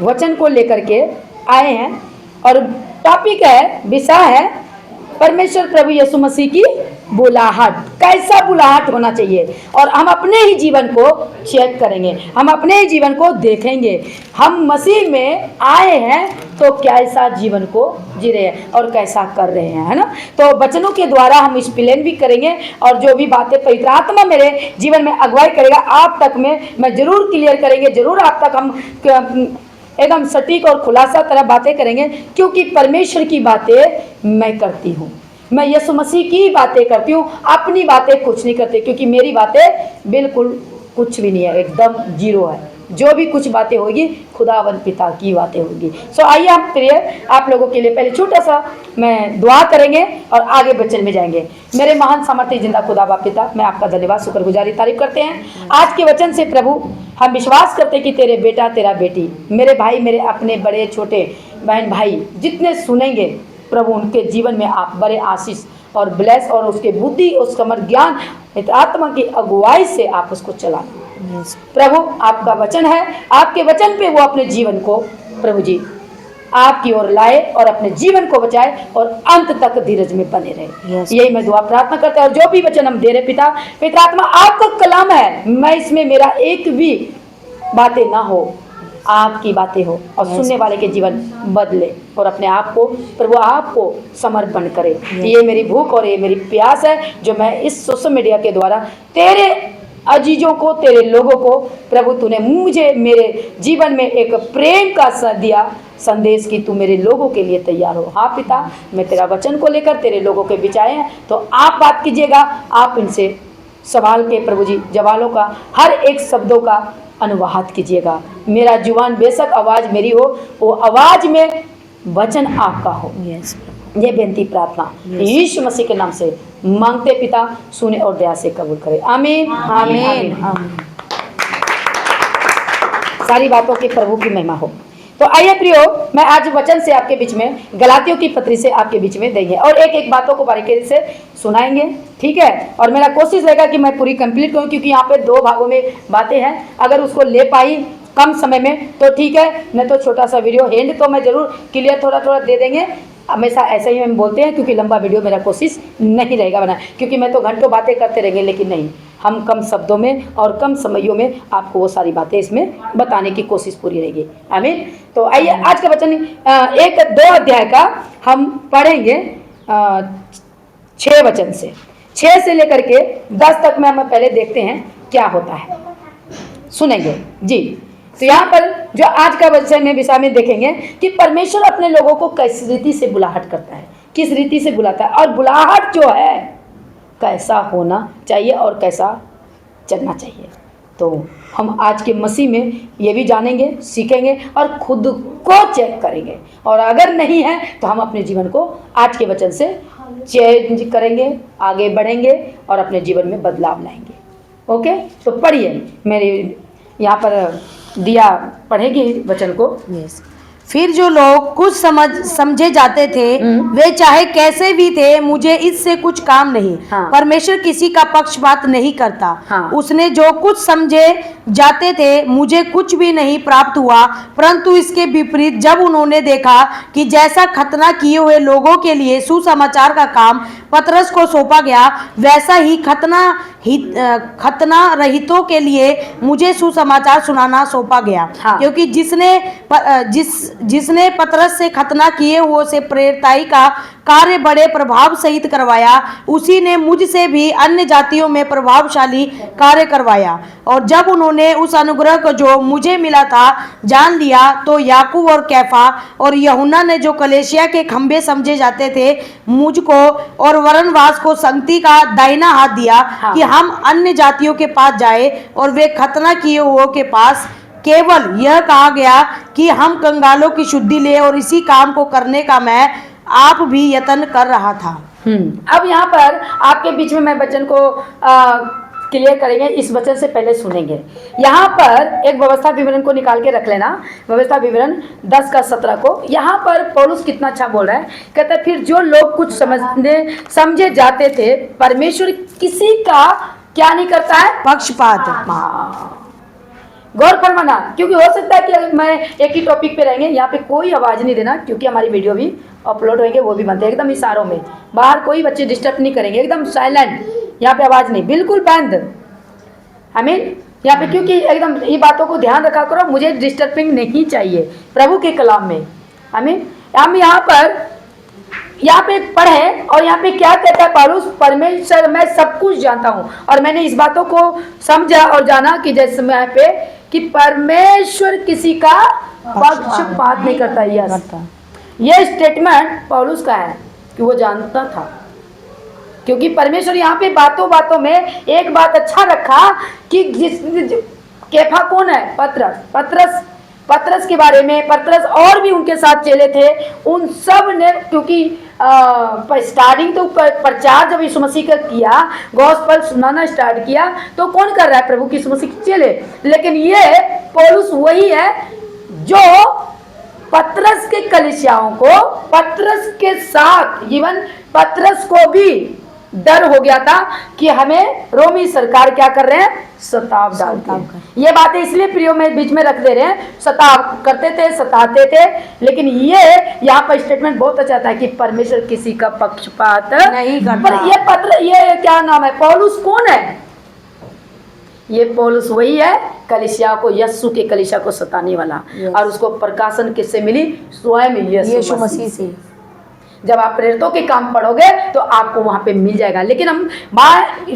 वचन को लेकर के आए हैं और टॉपिक है, विषय है परमेश्वर प्रभु यीशु मसीह की बुलाहट। कैसा बुलाहट होना चाहिए, और हम अपने ही जीवन को चेक करेंगे, हम अपने ही जीवन को देखेंगे। हम मसीह में आए हैं तो कैसा जीवन को जी रहे हैं और कैसा कर रहे हैं, है ना। तो वचनों के द्वारा हम एक्सप्लेन भी करेंगे, और जो भी बातें पवित्र आत्मा मेरे जीवन में अगुवाई करेगा आप तक में मैं जरूर क्लियर करेंगे, जरूर आप तक हम एकदम सटीक और खुलासा तरह बातें करेंगे, क्योंकि परमेश्वर की बातें मैं करती हूँ, मैं यीशु मसीह की बातें करती हूँ, अपनी बातें कुछ नहीं करती, क्योंकि मेरी बातें बिल्कुल कुछ भी नहीं है, एकदम जीरो है। जो भी कुछ बातें होगी खुदावन पिता की बातें होगी। सो आइए हम प्रिय आप लोगों के लिए पहले छोटा सा मैं दुआ करेंगे और आगे वचन में जाएंगे। मेरे महान सामर्थ्य जिंदा खुदा बाप पिता, मैं आपका धन्यवाद शुक्रगुजारी तारीफ करते हैं आज के वचन से। प्रभु हम विश्वास करते हैं कि तेरे बेटा तेरा बेटी, मेरे भाई, मेरे अपने बड़े छोटे बहन भाई जितने सुनेंगे प्रभु, उनके जीवन में आप बड़े आशीष और ब्लेस, और उसके बुद्धि, उसका मन, ज्ञान, आत्मा की अगुवाई से आप उसको चला। प्रभु आपका वचन है, आपके वचन पे वो अपने जीवन को प्रभु जी आपकी ओर लाए और अपने जीवन को बचाए और अंत तक धीरज में बने रहे। यही मैं दुआ प्रार्थना करता हूँ। और जो भी वचन हम दे रहे पिता, पिता आत्मा आपका कलाम है, मैं इसमें मेरा एक भी बातें ना हो, आपकी बातें हो, और सुनने वाले के जीवन बदले और अपने आप को प्रभु आपको समर्पण करे। ये मेरी भूख और ये मेरी प्यास है, जो मैं इस सोशल मीडिया के द्वारा तेरे अजीजों को, तेरे लोगों को प्रभु तूने मुझे मेरे जीवन में एक प्रेम का दिया संदेश की तू मेरे लोगों के लिए तैयार हो। हाँ पिता, मैं तेरा वचन को लेकर तेरे लोगों के बीच आए हैं, तो आप बात कीजिएगा, आप इनसे सवाल के प्रभु जी जवाबों का, हर एक शब्दों का अनुवाद कीजिएगा। मेरा जुबान बेशक आवाज़ मेरी हो, वो आवाज़ में वचन आपका हो। ये बेनती प्रार्थना यीशु मसीह के नाम से मांगते पिता, सुने और दया से कबूल करे। आमीन आमीन आमीन। सारी बातों की प्रभु की महिमा हो। तो आइए प्रियो, मैं आज वचन से आपके बीच में गलातियों की पत्री से आपके बीच में देंगे और एक एक बातों को बारीकी से सुनाएंगे, ठीक है। और मेरा कोशिश रहेगा कि मैं पूरी कंप्लीट करूं, क्योंकि यहाँ पे 2 भागों में बातें हैं। अगर उसको ले पाई कम समय में तो ठीक है, नहीं तो छोटा सा वीडियो एंड तो मैं जरूर क्लियर थोड़ा थोड़ा दे देंगे। हमेशा ऐसे ही हम बोलते हैं, क्योंकि लंबा वीडियो मेरा कोशिश नहीं रहेगा बना, क्योंकि मैं तो घंटों बातें करते रहेंगे, लेकिन नहीं, हम कम शब्दों में और कम समयों में आपको वो सारी बातें इसमें बताने की कोशिश पूरी रहेगी। आमीन। तो आइए आज का वचन 1-2 अध्याय का हम पढ़ेंगे 6 वचन से, 6 से लेकर के 10 तक में हम पहले देखते हैं क्या होता है, सुनेंगे जी। तो यहाँ पर जो आज का वचन में विषय में देखेंगे कि परमेश्वर अपने लोगों को किस रीति से बुलाहट करता है, किस रीति से बुलाता है, और बुलाहट जो है कैसा होना चाहिए और कैसा चलना चाहिए। तो हम आज के मसीह में ये भी जानेंगे, सीखेंगे और खुद को चेक करेंगे, और अगर नहीं है तो हम अपने जीवन को आज के वचन से चेंज करेंगे, आगे बढ़ेंगे और अपने जीवन में बदलाव लाएंगे। ओके, तो पढ़िए, मेरे यहाँ पर दिया पढ़ेगी वचन को। फिर जो लोग कुछ समझे जाते थे वे चाहे कैसे भी थे, मुझे इससे कुछ काम नहीं। हाँ। परमेश्वर किसी का पक्षपात नहीं करता। हाँ। उसने जो कुछ समझे जाते थे मुझे कुछ भी नहीं प्राप्त हुआ, परंतु इसके विपरीत जब उन्होंने देखा कि जैसा खतना किए हुए लोगों के लिए सुसमाचार का काम पतरस को सौंपा गया, वैसा ही खतना रहितों के लिए मुझे सुसमाचार सुनाना सौंपा गया। हाँ। क्योंकि जिसने पतरस से खतना किए हुए से प्रेरिताई का कार्य बड़े प्रभाव सहित करवाया, उसी ने मुझसे भी अन्य जातियों में प्रभावशाली कार्य करवाया। और जब उन्होंने उस अनुग्रह को जो मुझे मिला था जान लिया, तो याकूब और कैफा और यूहन्ना ने जो कलीसिया के खंबे समझे जाते थे, मुझको और बरनबास को संगति का दाहिना हाथ दिया। हाँ। कि हम अन्य जातियों के पास जाए, और वे खतना किए हुए के पास केवल यह कहा गया कि हम कंगालों की शुद्धि ले, और इसी काम को करने का मैं आप भी यत्न कर रहा था। अब यहाँ पर आपके बीच में मैं वचन को क्लियर करेंगे। इस वचन से पहले सुनेंगे, यहाँ पर एक व्यवस्था विवरण को निकाल के रख लेना, व्यवस्था विवरण 10:17 को। यहाँ पर पौलुस कितना अच्छा बोल रहा है, कहता है फिर जो लोग कुछ समझे जाते थे, परमेश्वर किसी का क्या नहीं करता है, पक्षपात। गौर फरमाना, क्योंकि हो सकता है कि मैं एक ही टॉपिक पे रहेंगे, यहाँ पे कोई आवाज़ नहीं देना, क्योंकि हमारी वीडियो भी अपलोड होंगे, वो भी बनते हैं एकदम इशारों में, बाहर कोई बच्चे डिस्टर्ब नहीं करेंगे, एकदम साइलेंट, यहाँ पे आवाज़ नहीं, बिल्कुल बंद। आमीन। यहाँ पे क्योंकि एकदम ये बातों को ध्यान रखा करो, मुझे डिस्टर्बिंग नहीं चाहिए प्रभु के कलाम में। आमीन। हम यहाँ पे पढ़े और यहाँ पे क्या कहता है पौलुस, परमेश्वर मैं सब कुछ जानता हूँ, और मैंने इस बातों को समझा और जाना कि जैसे यहाँ पे कि परमेश्वर किसी का पक्षपात नहीं करता। ये स्टेटमेंट पौलुस का है कि वो जानता था, क्योंकि परमेश्वर यहाँ पे बातों बातों में एक बात अच्छा रखा कि केफा कौन है, पतरस के बारे में, पतरस और भी उनके साथ चेले थे, उन सब ने, क्योंकि स्टार्टिंग तो प्रचार जब यीशु मसीह का किया, गॉस्पेल सुनाना स्टार्ट किया, तो कौन कर रहा है, प्रभु की यीशु मसीह के चेले। लेकिन ये पौलुस वही है जो पतरस के कलीसियाओं को, पतरस के साथ, इवन पतरस को भी डर हो गया था कि हमें रोमी सरकार क्या कर रहे हैं, सताव डालते हैं। ये बातें इसलिए प्रियो में बीच में रख दे रहे हैं, सताव करते थे, सताते थे, लेकिन ये यहाँ पर स्टेटमेंट बहुत अच्छा था कि परमेश्वर किसी का पक्षपात नहीं करता। पर ये क्या नाम है, पौलुस कौन है, ये पौलुस वही है कलीसिया को, यस्सु के कलीसिया को सताने वाला। और उसको प्रकाशन किससे मिली, स्वयं यीशु मसीह से। जब आप प्रेरितों के काम पढ़ोगे तो आपको वहां पे मिल जाएगा। लेकिन हम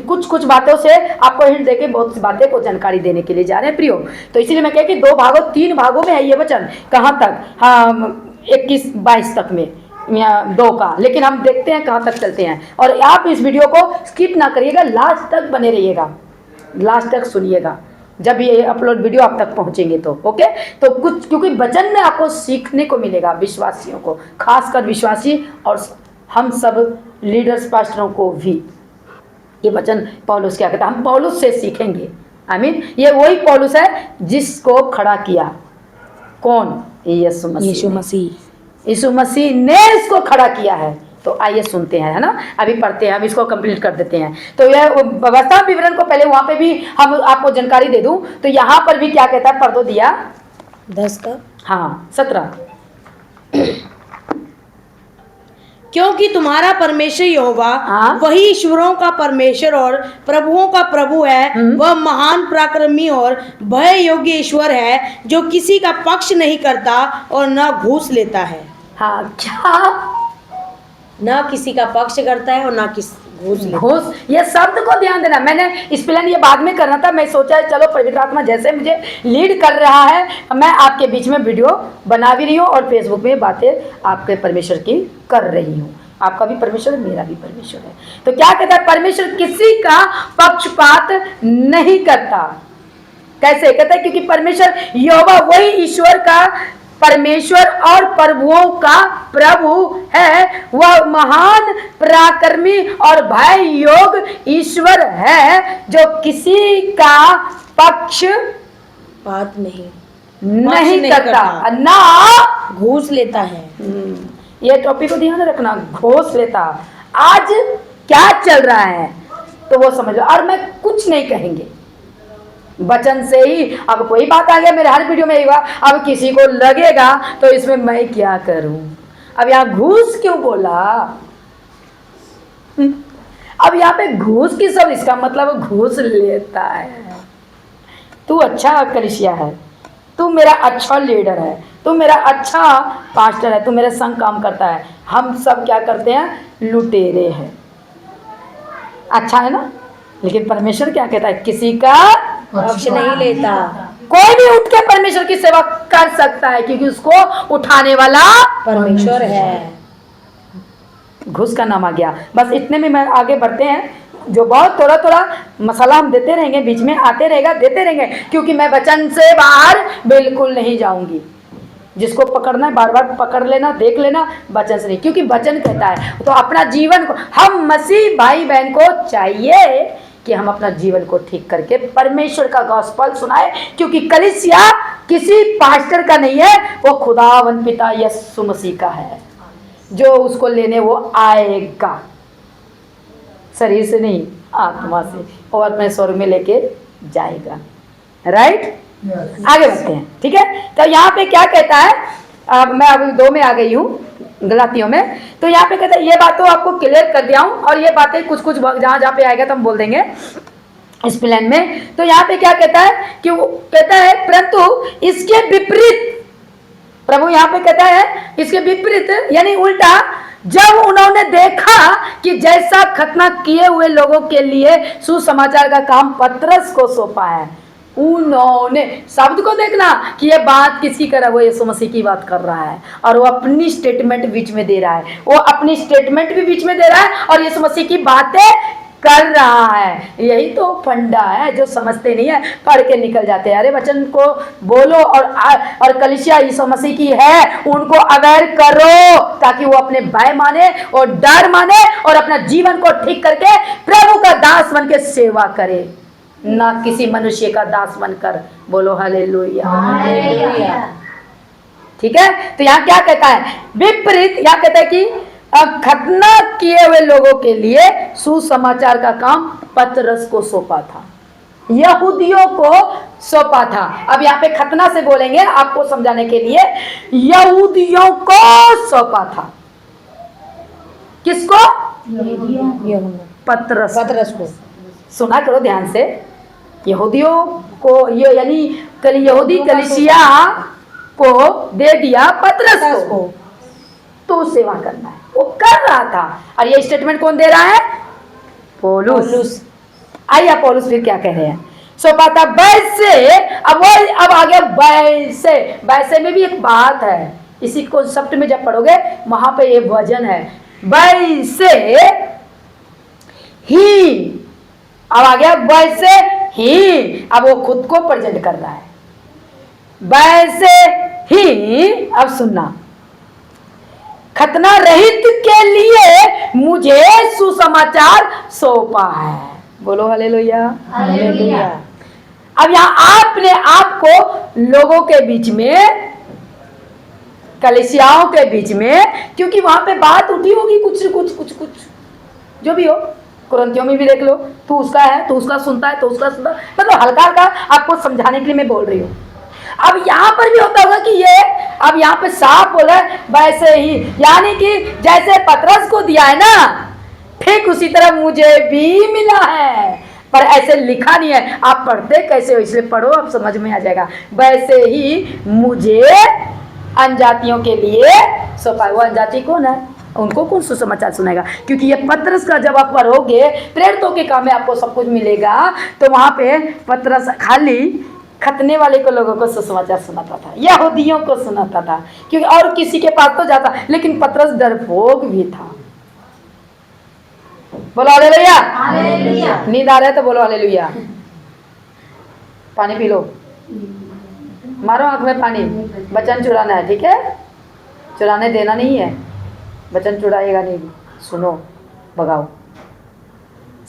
कुछ बातों से आपको हिंट देके बहुत सी बातें को जानकारी देने के लिए जा रहे हैं प्रियो। तो इसीलिए मैं कह कि 3 भागों में है ये वचन, कहाँ तक, हाँ 21-22 तक में, या 2 का, लेकिन हम देखते हैं कहाँ तक चलते हैं। और आप इस वीडियो को स्किप ना करिएगा, लास्ट तक बने रहिएगा, लास्ट तक सुनिएगा, जब ये अपलोड वीडियो आप तक पहुंचेंगे तो ओके। तो कुछ, क्योंकि वचन में आपको सीखने को मिलेगा, विश्वासियों को, खासकर विश्वासी और हम सब लीडर्स पास्टरों को भी ये वचन पौलुस क्या कहता है, हम पौलुस से सीखेंगे। आमीन। ये वही पौलुस है जिसको खड़ा किया, कौन, यीशु मसीह ने इसको खड़ा किया है। तो आइए सुनते हैं, है ना, अभी पढ़ते हैं, अब इसको कंप्लीट कर देते हैं। तो यह व्यवस्था विवरण को पहले वहां पे भी हम आपको जानकारी दे दूं, तो यहाँ पर भी क्या कहता है, पढ़ दो दिया 10 का, हाँ 17, क्योंकि तुम्हारा परमेश्वर यहोवा वही ईश्वरों का परमेश्वर और प्रभुओं का प्रभु है। वह महान पराक्रमी और भय योग्य ईश्वर है, जो किसी का पक्ष नहीं करता और न घूस लेता है। हाँ, क्या न किसी का पक्ष करता है और न घूस। ये शब्द को ध्यान देना, मैंने इस प्लान ये बाद में करना था, मैं सोचा चलो पवित्र आत्मा जैसे मुझे लीड कर रहा है, मैं आपके बीच में वीडियो बना भी रही हूँ और फेसबुक में बातें आपके परमेश्वर की कर रही हूँ। आपका भी परमेश्वर, मेरा भी परमेश्वर है। तो क्या कहता है, परमेश्वर किसी का पक्षपात नहीं करता। कैसे कहता है, क्योंकि परमेश्वर यहोवा वही ईश्वर का परमेश्वर और प्रभुओं का प्रभु है, वह महान पराक्रमी और भय योग्य ईश्वर है, जो किसी का पक्षपात नहीं करता, ना घूस लेता है। ये टॉपिक को ध्यान रखना, घूस लेता। आज क्या चल रहा है तो वो समझ लो, और मैं कुछ नहीं कहेंगे, वचन से ही। अब कोई बात आ गया मेरे हर वीडियो में हुआ, अब किसी को लगेगा तो इसमें मैं क्या करूं, अब यहाँ घूस क्यों बोला, अब यहाँ पे घूस की सब, इसका मतलब घूस लेता है। तू अच्छा कलीसिया है, तू मेरा अच्छा लीडर है, तू मेरा अच्छा पास्टर है, तू मेरे संग काम करता है, हम सब क्या करते हैं, लुटेरे हैं। अच्छा है ना, लेकिन परमेश्वर क्या कहता है, किसी का पक्ष नहीं लेता। कोई भी उठ के परमेश्वर की सेवा कर सकता है, क्योंकि उसको उठाने वाला परमेश्वर है। घुस का नाम आ गया। बस इतने में मैं आगे बढ़ते हैं, जो बहुत थोड़ा थोड़ा मसाला हम देते रहेंगे, बीच में आते रहेगा, देते रहेंगे, क्योंकि मैं वचन से बाहर बिल्कुल नहीं जाऊंगी। जिसको पकड़ना है बार बार पकड़ लेना, देख लेना, वचन से नहीं, क्योंकि वचन कहता है। तो अपना जीवन को, हम मसीह भाई बहन को चाहिए कि हम अपना जीवन को ठीक करके परमेश्वर का गॉस्पेल सुनाए, क्योंकि कलीसिया किसी पास्टर का नहीं है, वो खुदावन पिता यीशु मसीह का है, जो उसको लेने वो आएगा, शरीर से नहीं आत्मा से, और अपने स्वर्ग में लेके जाएगा। राइट, आगे बढ़ते हैं, ठीक है। तो यहाँ पे क्या कहता है, अब मैं अभी 2 में आ गई हूँ, गलातियों में। तो यहाँ पे कहता है, ये बात तो आपको क्लियर कर दिया हूँ, और ये बातें कुछ कुछ जहाँ जहाँ पे आएगा तो हम बोल देंगे इस प्लान में। तो यहाँ पे क्या कहता है कि वो कहता है परंतु इसके विपरीत, प्रभु यहाँ पे कहता है इसके विपरीत यानी उल्टा, जब उन्होंने देखा कि जैसा खतना किए हुए लोगों के लिए सुसमाचार का काम पतरस को सौंपा है, उन्होंने, शब्द को देखना कि ये बात किसकी कर रहा है, वो यीशु मसीह की बात कर रहा है, और वो अपनी स्टेटमेंट बीच में दे रहा है, वो अपनी स्टेटमेंट भी बीच में दे रहा है और यीशु मसीह की बातें कर रहा है। यही तो फंडा है जो समझते नहीं है, पढ़ के निकल जाते हैं। अरे वचन को बोलो और कलीसिया यीशु मसीह की है, उनको अवेयर करो ताकि वो अपने भय माने और डर माने और अपना जीवन को ठीक करके प्रभु का दास बन के सेवा करे, ना किसी मनुष्य का दास बनकर। बोलो हालेलुया। ठीक है। तो यहाँ क्या कहता है, विपरीत, यहाँ कहता है कि खतना किए हुए लोगों के लिए सुसमाचार का काम पतरस को सौंपा था, यहूदियों को सौंपा था। अब यहाँ पे खतना से बोलेंगे आपको समझाने के लिए, यहूदियों को सौंपा था। किसको? पतरस को। सुना करो ध्यान से, यहूदियों को, ये यानी यहूदी कलीसिया को दे दिया पतरस को, तो सेवा करना है, वो कर रहा था। और ये स्टेटमेंट कौन दे रहा है? पौलुस। आइए पौलुस फिर क्या कह रहे हैं, सौंपा था वैसे। अब आ गया वैसे में भी एक बात है, इसी कॉन्सेप्ट में जब पढ़ोगे वहां पे ये वजन है, वैसे ही। अब आ गया वैसे ही, अब वो खुद को प्रेजेंट कर रहा है, वैसे ही। अब सुनना, खतना रहित के लिए मुझे सुसमाचार सौंपा है। बोलो हालेलुया। हालेलुया। अब यहाँ आपने आपको लोगों के बीच में, कलीसियाओं के बीच में, क्योंकि वहां पे बात उठी होगी कुछ जो भी हो, कुरिन्थियों में भी देख लो, तू उसका है, तू उसका सुनता है, तो उसका सुनता, मतलब हल्का हल्का आपको समझाने के लिए मैं बोल रही हूँ। अब यहाँ पर भी होता होगा कि ये, अब यहाँ पे साफ बोल रहा है वैसे ही, यानी कि जैसे पतरस को दिया है ना, ठीक उसी तरह मुझे भी मिला है, पर ऐसे लिखा नहीं है। आप पढ़ते कैसे हो, इसलिए पढ़ो, आप समझ में आ जाएगा। वैसे ही मुझे अनजातियों के लिए सौंपा। वो अनजाति कौन है? उनको कौन सुसमाचार सुनाएगा? क्योंकि ये पतरस का जब आप पढ़ोगे, प्रेरितों के काम में आपको सब कुछ मिलेगा, तो वहां पे पतरस खाली खतने वाले को, लोगों को सुसमाचार सुनाता था, यहूदियों को सुनाता था, क्योंकि और किसी के पास तो जाता। लेकिन पतरस डरपोक भी था। बोलो हालेलुया। नींद आ रहा है तो बोलो हालेलुया। पानी पी लो, मारो आंख में पानी। वचन चुराना है, ठीक है, चुराने देना नहीं है, वचन चुराएगा नहीं। सुनो, भगाओ।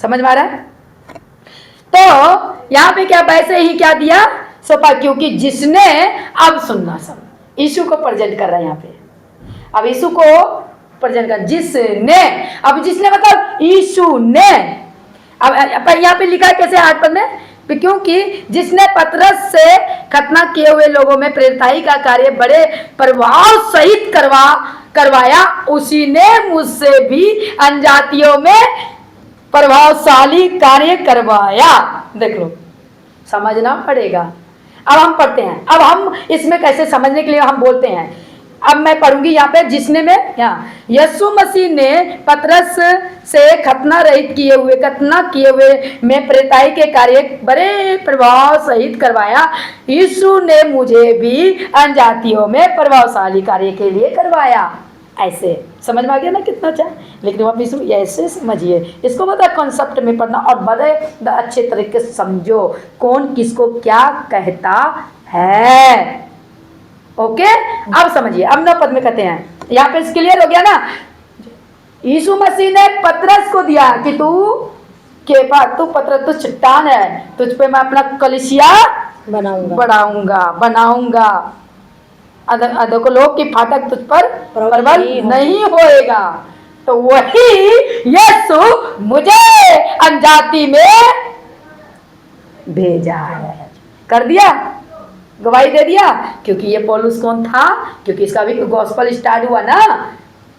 समझ में आ रहा है? तो यहाँ पे क्या, वैसे ही क्या दिया, सौंपा, क्योंकि जिसने, अब सुनना, सब यीशु को प्रेजेंट कर रहा है यहाँ पे। अब यीशु को प्रेजेंट कर, जिसने, अब जिसने मतलब यीशु ने। अब यहाँ पे लिखा है कैसे, 8 पद में, क्योंकि जिसने पतरस से खतना किए हुए लोगों में प्रेरिताई का कार्य बड़े प्रभाव सहित करवाया, उसी ने मुझसे भी अनजातियों में प्रभावशाली कार्य करवाया। देख लो, समझना पड़ेगा। अब हम पढ़ते हैं, अब हम इसमें कैसे समझने के लिए हम बोलते हैं। अब मैं पढ़ूंगी यहाँ पे, जिसने में, यहाँ यीशु मसीह ने पतरस से खतना किए हुए में प्रेरिताई के कार्य बड़े प्रभाव सहित करवाया, यीशु ने मुझे भी अनजातियों में प्रभावशाली कार्य के लिए करवाया। ऐसे समझ में आ गया ना कितना अच्छा। लेकिन आप इसको ऐसे समझिए, इसको मतलब कॉन्सेप्ट में पढ़ना, और बड़े अच्छे तरीके से समझो कौन किसको क्या कहता है। ओके, अब समझिए। अब 9 पद में कहते हैं, यहाँ पे क्लियर हो गया ना। यीशु मसीह ने पतरस को दिया कि तू पतरस, तू चट्टान है, तुझ पे मैं अपना कलीसिया बनाऊंगा, अधोलोक की फाटक तुझ पर प्रबल नहीं होएगा। तो वही यीशु मुझे अनजाति में भेजा है, कर दिया। गवाही दे दिया। क्योंकि ये पौलुस कौन था? क्योंकि इसका भी गॉस्पेल स्टार्ट हुआ ना,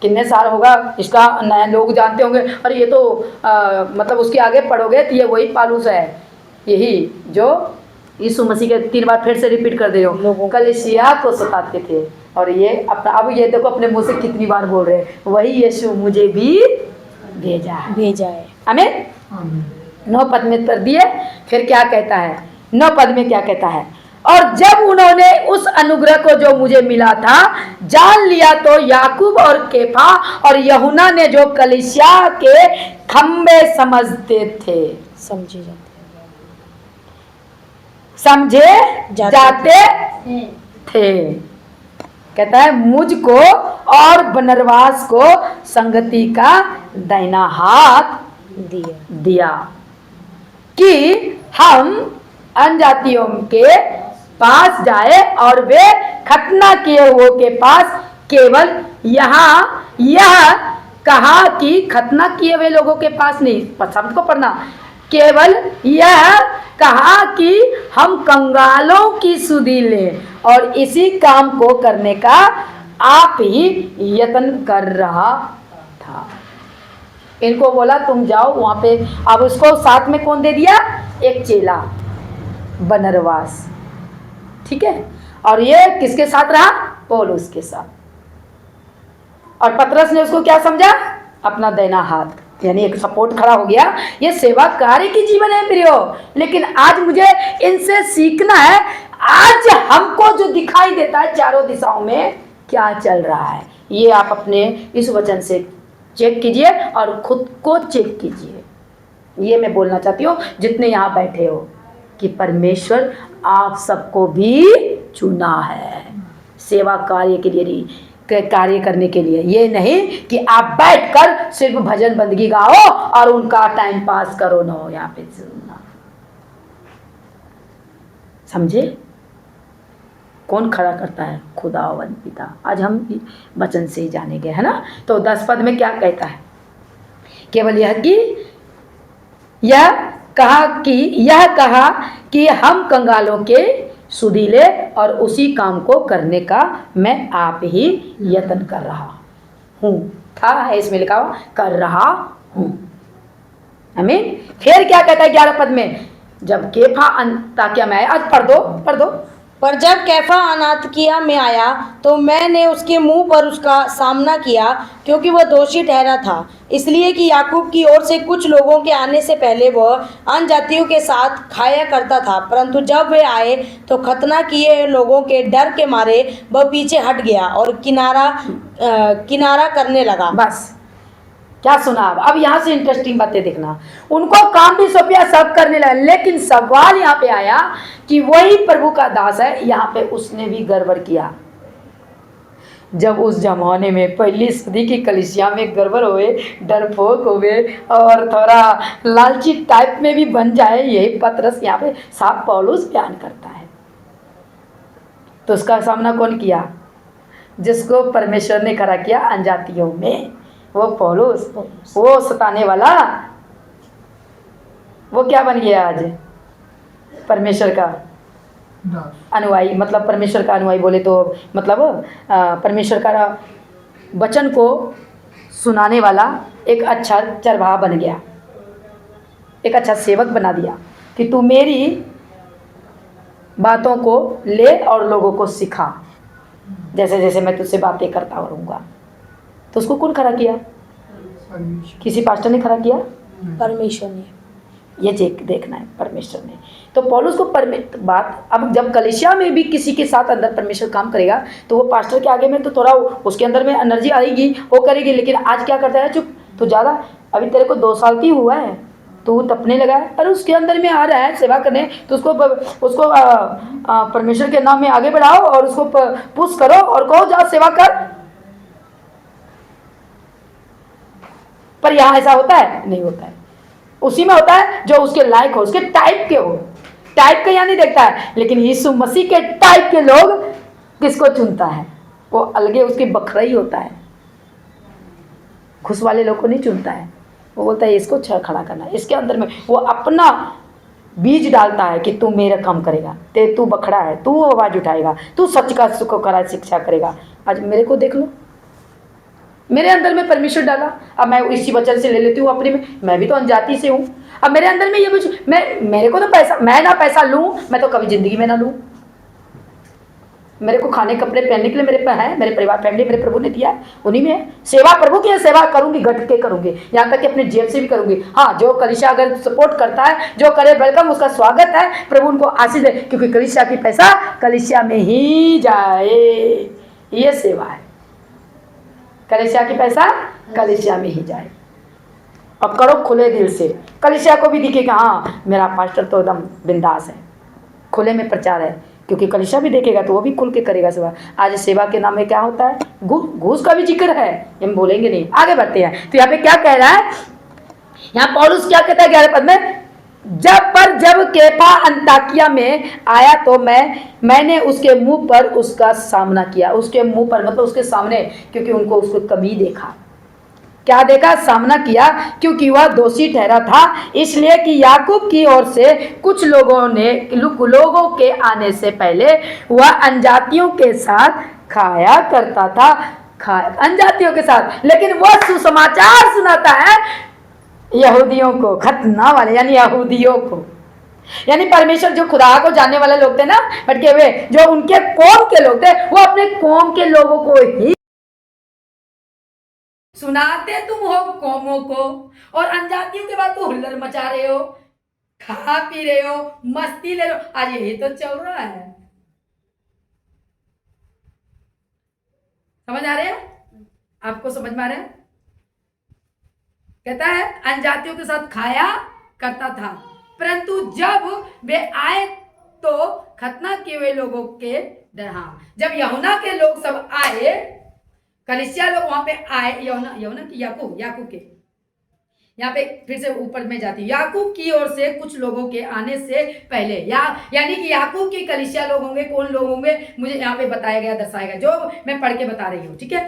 कितने साल होगा इसका, नए लोग जानते होंगे, और ये तो मतलब उसके आगे पढ़ोगे तो ये वही पौलुस है, यही जो यीशु मसीह के 3 बार फिर से रिपीट कर दे रहे हो, कलीसिया को सताते थे। और ये अपना, अब ये देखो अपने मुंह से कितनी बार बोल रहे हैं, वही यीशु मुझे भी भेजा है। आमीन। 9 पद में कर दिए। फिर क्या कहता है 9 पद में? क्या कहता है? और जब उन्होंने उस अनुग्रह को जो मुझे मिला था जान लिया, तो याकूब और केफा और यूहन्ना ने, जो कलीसिया के खंबे समझे जाते थे, कहता है मुझको और बरनबास को संगति का दाहिना हाथ दिया कि हम अनजातियों के पास जाए, और वे खतना किए हुए के पास, केवल यह कहा कि खतना किए हुए लोगों के पास नहीं, शब्द को पढ़ना, केवल यह कहा कि हम कंगालों की सुधि लें, और इसी काम को करने का आप ही यत्न कर रहा था। इनको बोला तुम जाओ वहां पे। अब उसको साथ में कौन दे दिया? एक चेला, बरनबास, ठीक है। और ये किसके साथ रहा? पौलुस के साथ। और पतरस ने उसको क्या समझा? अपना दाहिना हाथ, यानी एक सपोर्ट खड़ा हो गया। ये सेवा कार्य की जीवन है प्रियो, लेकिन आज मुझे इनसे सीखना है। आज हमको जो दिखाई देता है चारों दिशाओं में क्या चल रहा है, ये आप अपने इस वचन से चेक कीजिए और खुद को चेक कीजिए। ये मैं बोलना चाहती हूँ जितने यहाँ बैठे हो, कि परमेश्वर आप सबको भी चुना है सेवा कार्य के लिए, कार्य करने के लिए। ये नहीं कि आप बैठकर सिर्फ भजन बंदगी गाओ और उनका टाइम पास करो, ना हो यहाँ पे सुनना। समझे? कौन खड़ा करता है? खुदावंद पिता। आज हम वचन से ही जानेंगे, है ना। तो 10 पद में क्या कहता है? केवल यह कहा कि हम कंगालों के सुधि ले, और उसी काम को करने का मैं आप ही यत्न कर रहा हूँ। था है इसमें लिखा हुआ, कर रहा हूँ। आमीन। फिर क्या कहता है 11 पद में? जब केफा अंताकिया में आया, आज पढ़ दो। पर जब कैफा अनातकिया में आया तो मैंने उसके मुंह पर उसका सामना किया, क्योंकि वह दोषी ठहरा था, इसलिए कि याकूब की ओर से कुछ लोगों के आने से पहले वह अनजातियों के साथ खाया करता था। परंतु जब वे आए तो खतना किए लोगों के डर के मारे वह पीछे हट गया और किनारा करने लगा। बस क्या सुना? अब यहाँ से इंटरेस्टिंग बातें देखना। उनको काम भी सौंपा, सब करने लगा, लेकिन सवाल यहाँ पे आया कि वही प्रभु का दास है, यहाँ पे उसने भी गड़बड़ किया। जब उस जमाने में पहली सदी की कलीसिया में गड़बड़ हुए, डरपोक हुए और थोड़ा लालची टाइप में भी बन जाए, यही पतरस यहाँ पे साफ पौलुस बयान करता है। तो उसका सामना कौन किया? जिसको परमेश्वर ने खड़ा किया अनजातियों में, वो पौलुस, वो सताने वाला, वो क्या बन गया आज? परमेश्वर का अनुयायी। मतलब परमेश्वर का अनुयायी बोले तो मतलब परमेश्वर का वचन को सुनाने वाला एक अच्छा चरवाहा बन गया, एक अच्छा सेवक बना दिया कि तू मेरी बातों को ले और लोगों को सिखा, जैसे जैसे मैं तुझसे बातें करता रहूँगा। तो उसको कौन खड़ा किया? किसी पास्टर ने खड़ा किया? परमेश्वर ने। ये देखना है, परमेश्वर ने। तो पौलुस को बात, अब जब कलीसिया में भी किसी के साथ अंदर परमेश्वर काम करेगा तो वो पास्टर के आगे में तो थोड़ा उसके अंदर में एनर्जी आएगी, वो करेगी। लेकिन आज क्या करता है? चुप, तो ज़्यादा, अभी तेरे को 2 साल की हुआ है, तो तपने लगा है, और उसके अंदर में आ रहा है सेवा करने, तो उसको परमेश्वर के नाम में आगे बढ़ाओ और उसको पुश करो और कहो जा सेवा कर। पर यहाँ ऐसा होता है? नहीं होता है। उसी में होता है जो उसके लायक हो, उसके टाइप के हो। टाइप का यहाँ नहीं देखता है, लेकिन यीशु मसीह के टाइप के लोग किसको चुनता है? वो अलगे उसके बखरा ही होता है, खुश वाले लोग को नहीं चुनता है। वो बोलता है इसको खड़ा करना है, इसके अंदर में वो अपना बीज डालता है कि तू मेरा काम करेगा, तू बखड़ा है, तू आवाज़ उठाएगा, तू सच का सुख करा शिक्षा करेगा। आज मेरे को देख लो, मेरे अंदर में परमेश्वर डाला, अब मैं इसी वचन से ले लेती हूँ अपने में, मैं भी तो अनजाति से हूँ। अब मेरे अंदर में ये कुछ मेरे को तो पैसा, मैं ना पैसा लूँ, मैं तो कभी जिंदगी में ना लूँ। मेरे को खाने कपड़े पहनने के लिए मेरे पे है, मेरे परिवार फैमिली मेरे प्रभु ने दिया है, उन्हीं में है। सेवा प्रभु की सेवा करूंगी, घट के करूंगी, यहाँ तक कि अपने जेब से भी करूंगी। हाँ, जो कलीसिया अगर सपोर्ट करता है, जो करे वेलकम, उसका स्वागत है, प्रभु उनको आशीष दे, क्योंकि कलीसिया की पैसा कलीसिया में ही जाए, ये सेवा है। कलीसिया की पैसा कलीसिया में ही जाए। अब करो खुले दिल से, कलीसिया को भी दिखे कि हाँ मेरा पास्टर तो एकदम बिंदास है, खुले में प्रचार है, क्योंकि कलीसिया भी देखेगा तो वो भी खुल के करेगा सेवा। आज सेवा के नाम में क्या होता है, घूस का भी जिक्र है, हम बोलेंगे नहीं, आगे बढ़ते हैं। तो यहाँ पे क्या कह रहा है, यहाँ पौलुस क्या कहता है 11 पद में, जब केफा अंताकिया में आया तो मैंने उसके मुंह पर उसका सामना किया। उसके मुंह पर मतलब उसके सामने, क्योंकि उनको उसको कभी देखा, क्या देखा, सामना किया, क्योंकि वह दोषी ठहरा था, इसलिए कि याकूब की ओर से कुछ लोगों के आने से पहले वह अनजातियों के साथ खाया करता था, अनजातियों के साथ, लेकिन वह सुसमाचार सुनाता है यहूदियों को, खतना वाले यानी यहूदियों को, यानी परमेश्वर जो खुदा को जानने वाले लोग थे ना, भटके हुए, जो उनके कौम के लोग थे, वो अपने कौम के लोगों को ही सुनाते तुम हो कौमों को, और अनजातियों के बाद तो हुल्लड़ मचा रहे हो, खा पी रहे हो, मस्ती ले रहे हो। आज यही तो चल रहा है, समझ आ रहे हैं आपको, समझ में आ रहा है। कहता है अनजातियों के साथ खाया करता था, परंतु जब वे आए तो खतना किए हुए लोगों के डर। हाँ, जब यूहन्ना के लोग सब आए, कलीसिया लोग वहां पे आए, यूहन्ना की याकूब के, यहाँ पे फिर से ऊपर में जाती है, याकूब की ओर से कुछ लोगों के आने से पहले, यानी कि याकूब की कलीसिया लोग होंगे, कौन लोग होंगे मुझे यहाँ पे बताया गया, दर्शाया गया, जो मैं पढ़ के बता रही हूँ, ठीक है।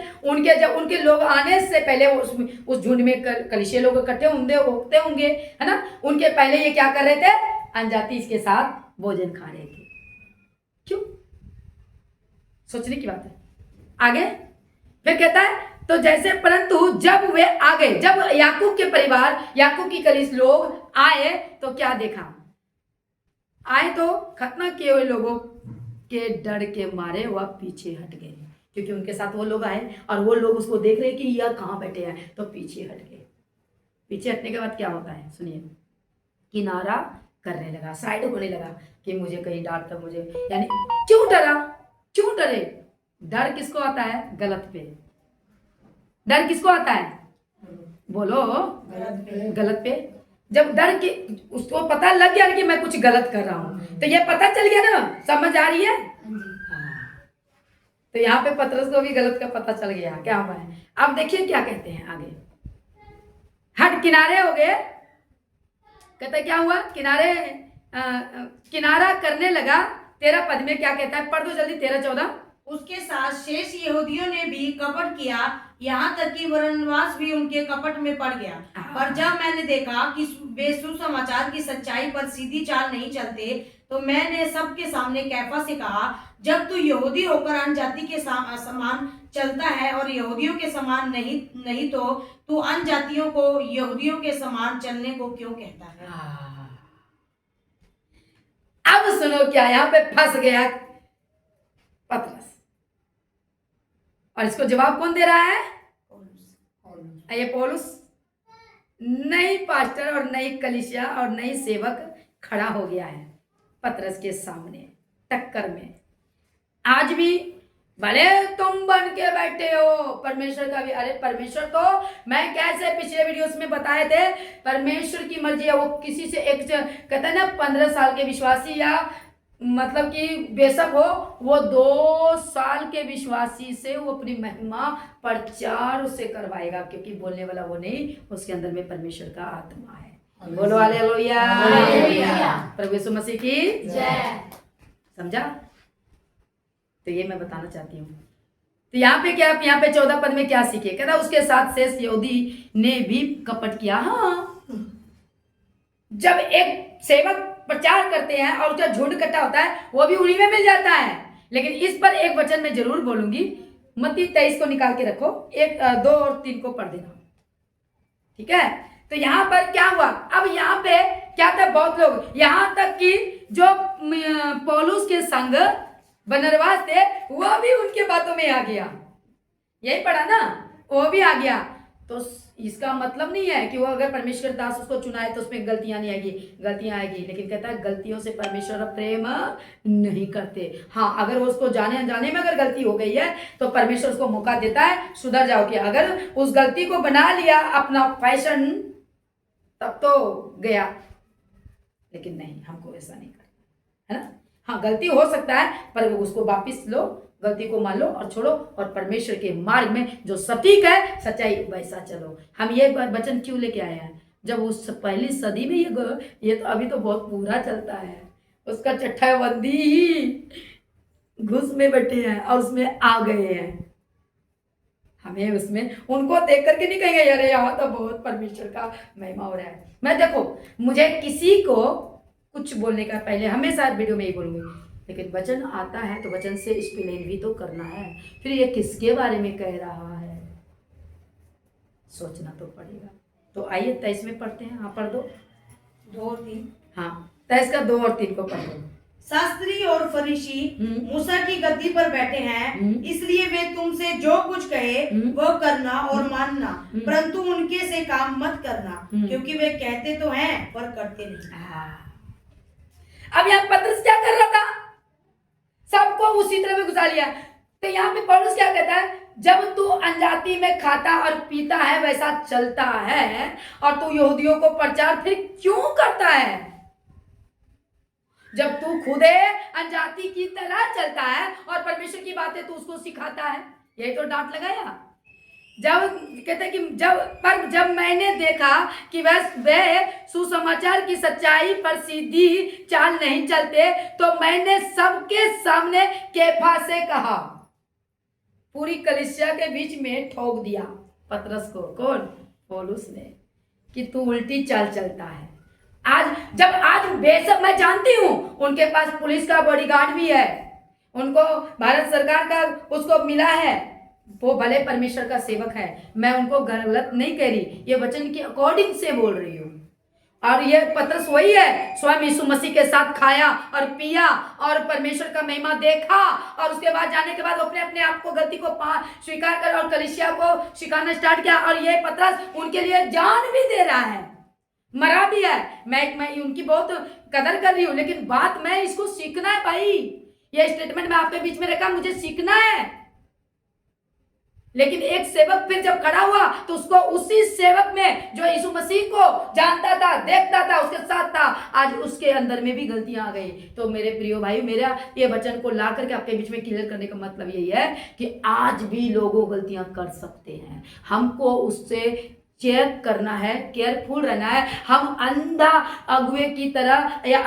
जब उनके लोग आने से पहले उस झुंड में कलीसिया लोग इकट्ठे होते होंगे, है ना, उनके पहले ये क्या कर रहे थे, अनजाति इसके साथ भोजन खा रहे थे। क्यों, सोचने की बात है। आगे फिर कहता है, तो जैसे, परंतु जब वे आ गए, जब याकूब के परिवार, याकूब की कलीस लोग आए तो क्या देखा, आए तो खतना किए हुए लोगों के डर के मारे वह पीछे हट गए, क्योंकि उनके साथ वो लोग आए और वो लोग उसको देख रहे कि यह कहाँ बैठे हैं, तो पीछे हट गए। पीछे हटने के बाद क्या होता है सुनिए, किनारा करने लगा, साइड होने लगा कि मुझे कहीं डांट कर मुझे, यानी क्यों डरा, क्यों डरे। डर किसको आता है, गलत पे। डर किसको आता है, बोलो, गलत पे। जब डर की उसको पता लग गया कि मैं कुछ गलत कर रहा हूं, तो ये पता चल गया ना, समझ आ रही है। तो यहाँ पे पतरस को भी गलत का पता चल गया क्या हुआ है। अब देखिए क्या कहते हैं आगे, हट किनारे हो गए, कहते क्या हुआ, किनारा करने लगा। 13 पद में क्या कहता है, पढ़ दो जल्दी, 13-14। उसके साथ शेष यहूदियों ने भी कपट किया, यहाँ तक कि बरनबास भी उनके कपट में पड़ गया। पर जब मैंने देखा कि वे सुसमाचार की सच्चाई पर सीधी चाल नहीं चलते, तो मैंने सबके सामने कैफा से कहा, जब तू यहूदी होकर अनजाति के समान चलता है और यहूदियों के समान नहीं तो तू अनजातियों को यहूदियों के समान चलने को क्यों कहता है। अब सुनो क्या, यहाँ पे फंस गया पतरस, और इसको जवाब कौन दे रहा है, ये पौलुस। नई पास्टर और नई कलीसिया और नई सेवक खड़ा हो गया है पतरस के सामने टक्कर में। आज भी भले तुम बन के बैठे हो परमेश्वर का भी, अरे परमेश्वर तो मैं कैसे पिछले वीडियोस में बताए थे, परमेश्वर की मर्जी है, वो किसी से एक कहता है ना 15 साल के विश्वासी, या मतलब कि बेशक हो वो 2 साल के विश्वासी से वो अपनी महिमा प्रचार उसे करवाएगा, क्योंकि बोलने वाला वो नहीं, उसके अंदर में परमेश्वर का आत्मा है। बोलो हालेलुया, प्रभु यीशु मसीह की जय। समझा, तो ये मैं बताना चाहती हूँ। तो यहाँ पे क्या, यहाँ पे 14 पद में क्या सीखे, कहता उसके साथ शेष यहूदी ने भी कपट किया। हाँ, जब एक सेवक प्रचार करते हैं और उसका झुंड इकट्ठा होता है, वो भी उन्हीं में मिल जाता है। लेकिन इस पर एक वचन मैं जरूर बोलूंगी, मत्ती 23 को निकाल के रखो, 2 और 3 को पढ़ देना, ठीक है। तो यहाँ पर क्या हुआ, अब यहाँ पे क्या था, बहुत लोग, यहाँ तक कि जो पौलुस के संग बरनबास थे वो भी उनके बातों में आ गया, यही पढ़ा ना, वो भी आ गया। तो इसका मतलब नहीं है कि वो अगर परमेश्वर दास उसको चुना है तो उसमें गलतियां नहीं आएगी, गलतियां आएगी, लेकिन कहता है गलतियों से परमेश्वर प्रेम नहीं करते। हाँ, अगर वो उसको जाने अनजाने में अगर गलती हो गई है तो परमेश्वर उसको मौका देता है, सुधर जाओगे। अगर उस गलती को बना लिया अपना फैशन तब तो गया, लेकिन नहीं, हमको ऐसा नहीं करना है ना। हाँ, गलती हो सकता है पर उसको वापिस लो, गलती को मान लो और छोड़ो, और परमेश्वर के मार्ग में जो सटीक है सच्चाई वैसा चलो। हम ये वचन क्यों लेके आए हैं, जब उस पहली सदी में ये तो अभी तो बहुत पूरा चलता है, उसका चट्टा बंदी ही घुस में बैठे हैं और उसमें आ गए हैं। हमें उसमें उनको देख करके नहीं कहेंगे अरे यहाँ तो बहुत परमेश्वर का महिमा हो रहा है। मैं देखो, मुझे किसी को कुछ बोलने का पहले हमेशा वीडियो में ही बोलूंगी, लेकिन वचन आता है तो वचन से एक्सप्लेन भी तो करना है। फिर ये किसके बारे में कह रहा है, सोचना तो पड़ेगा। तो आइए 23 में पढ़ते हैं। हाँ, पढ़ दो 2 और 3। हाँ, 23 का 2 और 3 को पढ़ दो। शास्त्री और फरीसी मूसा की गद्दी पर बैठे हैं, इसलिए वे तुमसे जो कुछ कहे वह करना और मानना, परंतु उनके से काम मत करना, क्योंकि वे कहते तो हैं पर करते नहीं। अब यहाँ पतरस क्या कर रहा था, सबको उसी तरह में घुसा लिया। तो यहाँ पे पौलुस क्या कहता है, जब तू अनजाति में खाता और पीता है वैसा चलता है और तू यहूदियों को प्रचार फिर क्यों करता है, जब तू खुदे अनजाति की तरह चलता है और परमेश्वर की बातें तू उसको सिखाता है। यही तो डांट लगाया। जब कहते हैं कि जब मैंने देखा कि वह सुसमाचार की सच्चाई पर सीधी चाल नहीं चलते, तो मैंने सबके सामने केफा से कहा, पूरी कलीसिया के बीच में ठोक दिया पतरस को, कौन, पौलुस ने, कि तू उल्टी चाल चलता है। आज बेशक मैं जानती हूं उनके पास पुलिस का बॉडीगार्ड भी है, उनको भारत सरकार का उसको मिला है, वो भले परमेश्वर का सेवक है, मैं उनको गलत नहीं कह रही, ये वचन के अकॉर्डिंग से बोल रही हूँ। और ये पतरस वही है, स्वयं यीशु मसीह के साथ खाया और पिया और परमेश्वर का महिमा देखा, और उसके बाद जाने के बाद अपने अपने आप को गलती को स्वीकार कर और कलीसिया को सिखाना स्टार्ट किया। और ये पतरस उनके लिए जान भी दे रहा है, मरा भी है। मैं उनकी बहुत कदर कर रही हूँ, लेकिन बात मैं इसको सीखना है भाई। ये स्टेटमेंट मैं आपके बीच में रखा, मुझे सीखना है। लेकिन एक सेवक फिर जब खड़ा हुआ तो उसको उसी सेवक में जो यीशु मसीह को जानता था, देखता था, उसके साथ था, आज उसके अंदर में भी गलतियां आ गई। तो मेरे प्रियो भाई, मेरा ये वचन को ला करके आपके बीच में क्लियर करने का मतलब यही है कि आज भी लोगों गलतियां कर सकते हैं, हमको उससे चेक करना है, केयरफुल रहना है। हम अंधा अगुए की तरह या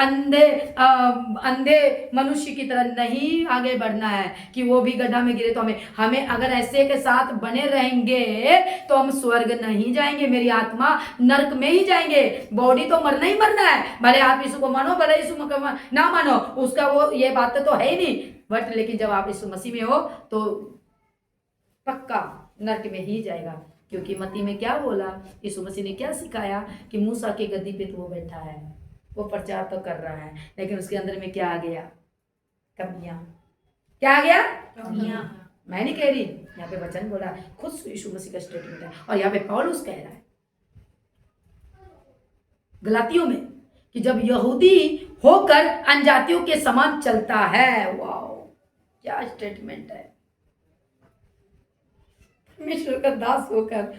अंधे मनुष्य की तरह नहीं आगे बढ़ना है कि वो भी गड्ढा में गिरे तो हमें अगर ऐसे के साथ बने रहेंगे तो हम स्वर्ग नहीं जाएंगे, मेरी आत्मा नरक में ही जाएंगे। बॉडी तो मरना ही मरना है, भले आप यीशु को मानो भले यीशु को ना मानो, उसका वो ये बात तो है ही नहीं, बट लेकिन जब आप यीशु मसीह में हो तो पक्का नरक में ही जाएगा। क्योंकि मत्ती में क्या बोला, यीशु मसीह ने क्या सिखाया कि मूसा की गद्दी पे तो वो बैठा है, वो प्रचार तो कर रहा है, लेकिन उसके अंदर में क्या आ गया, कमियां। क्या आ गया, कमियां। मैं नहीं कह रही, यहाँ पे वचन बोला, खुद यीशु मसीह का स्टेटमेंट है, और यहाँ पे पौलुस कह रहा है गलातियों में कि जब यहूदी होकर अनजातियों के समान चलता है। वाओ, क्या स्टेटमेंट है। परमेश्वर का दास होकर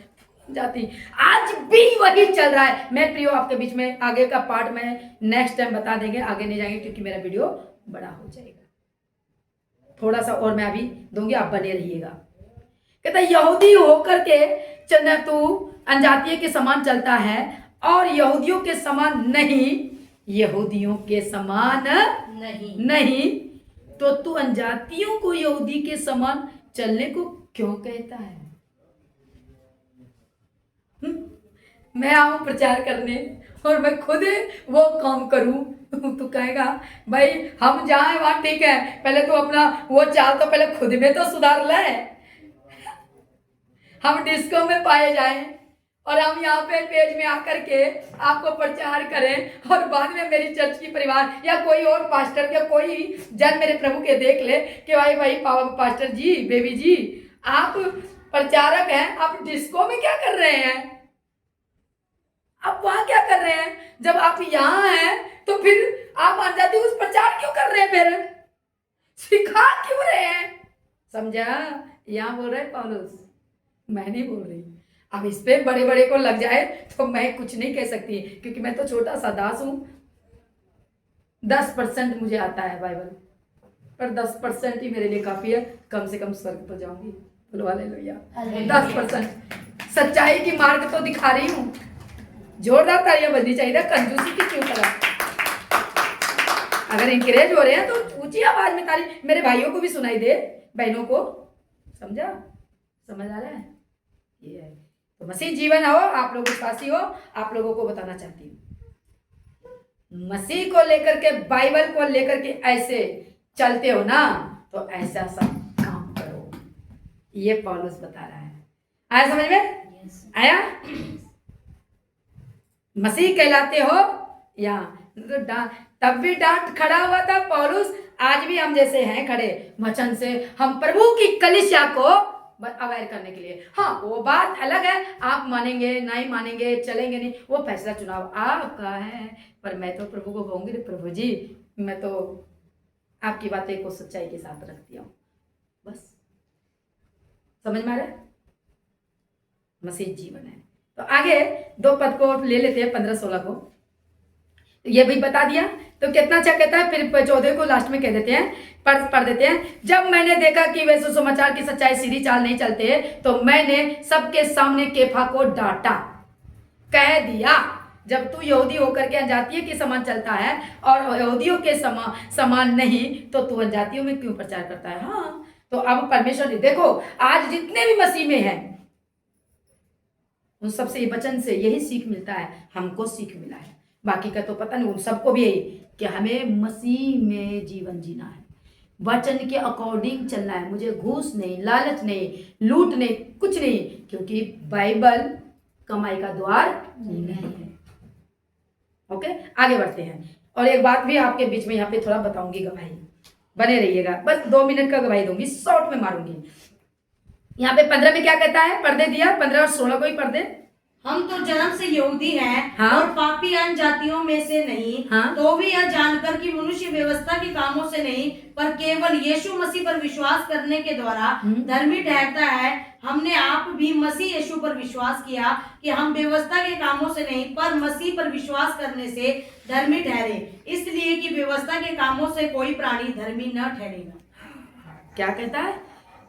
जाती, आज भी वही चल रहा है। मैं प्रियो आपके बीच में आगे का पार्ट में नेक्स्ट टाइम बता देंगे, आगे नहीं जाएंगे क्योंकि मेरा वीडियो बड़ा हो जाएगा। थोड़ा सा और मैं अभी दूंगी, आप बने रहिएगा। कहता यहूदी होकर के चलना, तू अनजातीय के समान चलता है और यहूदियों के समान नहीं, यहूदियों के समान नहीं, तो तू अनजातियों को यहूदी के समान चलने को क्यों कहता है। मैं आऊँ प्रचार करने और मैं खुद वो काम करूँ, तो कहेगा भाई हम जाए वहाँ ठीक है, पहले तो अपना वो चाल तो पहले खुद में तो सुधार ले। हम डिस्को में पाए जाएं और हम यहाँ पे पेज में आकर के आपको प्रचार करें और बाद में मेरी चर्च की परिवार या कोई और पास्टर या कोई जन मेरे प्रभु के देख ले कि भाई भाई पास्टर जी, बेबी जी, आप प्रचारक हैं, आप डिस्को में क्या कर रहे हैं, आप वहां क्या कर रहे हैं? जब आप यहाँ हैं तो फिर आप अनजाति उस प्रचार क्यों कर रहे हैं, फिर सिखा क्यों रहे हैं? समझा? यहाँ बोल रहे पौलुस, मैं नहीं बोल रही। अब इस पे बड़े बड़े को लग जाए तो मैं कुछ नहीं कह सकती, क्योंकि मैं तो छोटा सा दास हूं। 10% मुझे आता है बाइबल, पर 10% ही मेरे लिए काफी है, कम से कम स्वर्ग पर जाऊंगी। बोलो हालेलुया। 10% सच्चाई की मार्ग तो दिखा रही हूँ। जोरदार तालियां बजनी चाहिए, कंजूसी की क्यों करा। अगर इंकरेज हो रहे हैं तो ऊंची आवाज में ताली मेरे भाइयों को भी सुनाई दे, बहनों को। समझा? समझ आ रहा है? ये है तो मसीह जीवन हो, आप लोग विश्वासी हो, आप लोगों को बताना चाहती हूँ, मसीह को लेकर के, बाइबल को लेकर के ऐसे चलते हो ना, तो ऐसा सब काम करो। ये पौलुस बता रहा है। आया समझ में? आया? मसीह कहलाते हो या तो तब भी डांट खड़ा हुआ था पौलुस, आज भी हम जैसे हैं खड़े वचन से, हम प्रभु की कलीसिया को अवेयर करने के लिए। हाँ, वो बात अलग है, आप मानेंगे नहीं मानेंगे, चलेंगे नहीं, वो फैसला चुनाव आपका है। पर मैं तो प्रभु को कहूंगी, प्रभु जी मैं तो आपकी बातें को सच्चाई के साथ रखती हूँ, बस। समझ में आ रहा है? मसीह जीवन है। तो आगे 2 पद को ले लेते हैं, 15-16 को। ये भी बता दिया तो कितना अच्छा कहता है। फिर 14 को लास्ट में कह देते हैं, पढ़ देते हैं। जब मैंने देखा कि वे सुसमाचार की सच्चाई सीधी चाल नहीं चलते, तो मैंने सबके सामने केफा को डांटा, कह दिया, जब तू यहूदी होकर के अनजातियों के समान चलता है और यहूदियों के समान नहीं, तो तू अनजातियों में क्यों प्रचार करता है? हाँ, तो अब परमेश्वर देखो, आज जितने भी मसीह में हैं उन सबसे वचन से यही सीख मिलता है, हमको सीख मिला है, बाकी का तो पता नहीं। उन सबको भी यही कि हमें मसीह में जीवन जीना है, वचन के अकॉर्डिंग चलना है। मुझे घूस नहीं, लालच नहीं, लूट नहीं, कुछ नहीं, क्योंकि बाइबल कमाई का द्वार नहीं है। ओके, आगे बढ़ते हैं। और एक बात भी आपके बीच में यहाँ पे थोड़ा बताऊंगी, गवाही बने रहिएगा, बस 2 मिनट का गवाही दूंगी, शॉर्ट में मारूंगी। यहाँ पे 15 में क्या कहता है, पढ़ दे दिया, 15 और 16 को ही पढ़ दे। हम तो जन्म से यहूदी हैं, हाँ? और पापी अन्य जातियों में से नहीं, हाँ? तो भी यह जानकर कि मनुष्य व्यवस्था के कामों से नहीं, पर केवल यीशु मसीह पर विश्वास करने के द्वारा धर्मी ठहरता है। हमने आप भी मसीह यीशु पर विश्वास किया कि हम व्यवस्था के कामों से नहीं, पर मसीह पर विश्वास करने से धर्मी ठहरे, इसलिए कि व्यवस्था के कामों से कोई प्राणी धर्मी न ठहरेगा। क्या कहता है?